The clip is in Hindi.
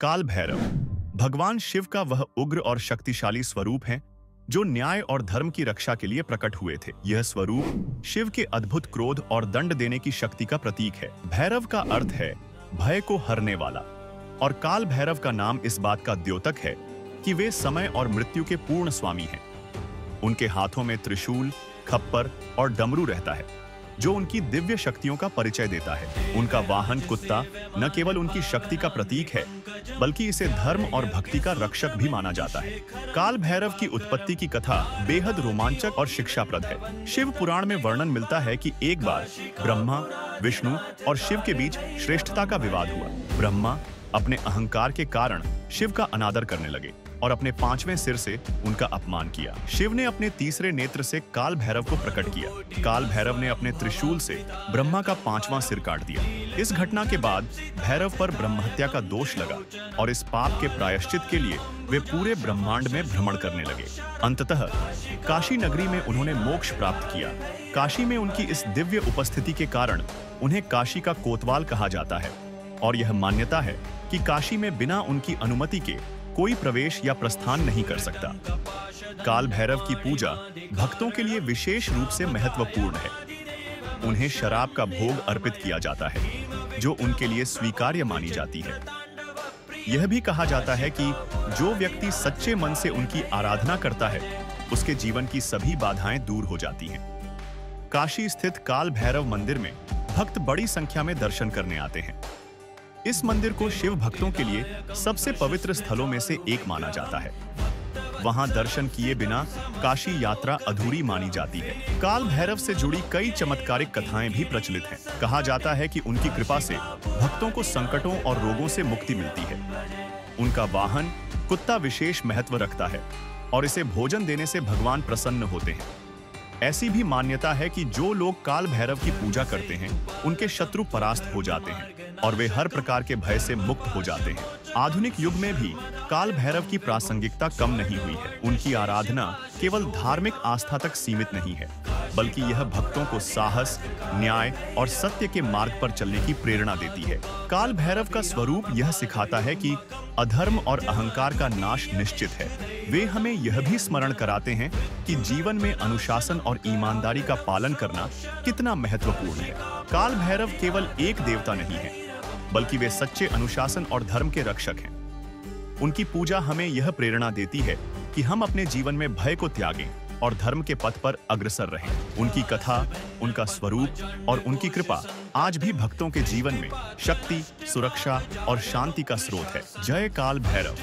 काल भैरव भगवान शिव का वह उग्र और शक्तिशाली स्वरूप है जो न्याय और धर्म की रक्षा के लिए प्रकट हुए थे। यह स्वरूप शिव के अद्भुत क्रोध और दंड देने की शक्ति का प्रतीक है। भैरव का अर्थ है भय को हरने वाला और काल भैरव का नाम इस बात का द्योतक है कि वे समय और मृत्यु के पूर्ण स्वामी हैं। उनके हाथों में त्रिशूल, खप्पर और डमरू रहता है जो उनकी दिव्य शक्तियों का परिचय देता है। उनका वाहन कुत्ता न केवल उनकी शक्ति का प्रतीक है बल्कि इसे धर्म और भक्ति का रक्षक भी माना जाता है। काल भैरव की उत्पत्ति की कथा बेहद रोमांचक और शिक्षाप्रद है। शिव पुराण में वर्णन मिलता है कि एक बार ब्रह्मा, विष्णु और शिव के बीच श्रेष्ठता का विवाद हुआ। ब्रह्मा अपने अहंकार के कारण शिव का अनादर करने लगे और अपने 5वें सिर से उनका अपमान किया। शिव ने अपने तीसरे नेत्र से काल भैरव को प्रकट किया। काल भैरव ने अपने त्रिशूल से ब्रह्मा का 5वां सिर काट दिया। इस घटना के बाद भैरव पर ब्रह्महत्या का दोष लगा और इस पाप के प्रायश्चित के लिए वे पूरे ब्रह्मांड में भ्रमण करने लगे। अंततः काशी नगरी में उन्होंने मोक्ष प्राप्त किया। काशी में उनकी इस दिव्य उपस्थिति के कारण उन्हें काशी का कोतवाल कहा जाता है और यह मान्यता है कि काशी में बिना उनकी अनुमति के कोई प्रवेश या प्रस्थान नहीं कर सकता। काल भैरव की पूजा भक्तों के लिए विशेष रूप से महत्वपूर्ण है। उन्हें शराब का भोग अर्पित किया जाता है जो उनके लिए स्वीकार्य मानी जाती है। यह भी कहा जाता है कि जो व्यक्ति सच्चे मन से उनकी आराधना करता है उसके जीवन की सभी बाधाएं दूर हो जाती हैं। काशी स्थित काल भैरव मंदिर में भक्त बड़ी संख्या में दर्शन करने आते हैं। इस मंदिर को शिव भक्तों के लिए सबसे पवित्र स्थलों में से एक माना जाता है। वहां दर्शन किए बिना काशी यात्रा अधूरी मानी जाती है। काल भैरव से जुड़ी कई चमत्कारिक कथाएं भी प्रचलित हैं। कहा जाता है कि उनकी कृपा से भक्तों को संकटों और रोगों से मुक्ति मिलती है। उनका वाहन कुत्ता विशेष महत्व रखता है और इसे भोजन देने से भगवान प्रसन्न होते हैं। ऐसी भी मान्यता है कि जो लोग काल भैरव की पूजा करते हैं उनके शत्रु परास्त हो जाते हैं और वे हर प्रकार के भय से मुक्त हो जाते हैं। आधुनिक युग में भी काल भैरव की प्रासंगिकता कम नहीं हुई है। उनकी आराधना केवल धार्मिक आस्था तक सीमित नहीं है बल्कि यह भक्तों को साहस, न्याय और सत्य के मार्ग पर चलने की प्रेरणा देती है। काल भैरव का स्वरूप यह सिखाता है कि अधर्म और अहंकार का नाश निश्चित है। वे हमें यह भी स्मरण कराते हैं कि जीवन में अनुशासन और ईमानदारी का पालन करना कितना महत्वपूर्ण है। काल भैरव केवल एक देवता नहीं है बल्कि वे सच्चे अनुशासन और धर्म के रक्षक हैं। उनकी पूजा हमें यह प्रेरणा देती है कि हम अपने जीवन में भय को त्यागें और धर्म के पथ पर अग्रसर रहें। उनकी कथा, उनका स्वरूप और उनकी कृपा आज भी भक्तों के जीवन में शक्ति, सुरक्षा और शांति का स्रोत है। जय काल भैरव।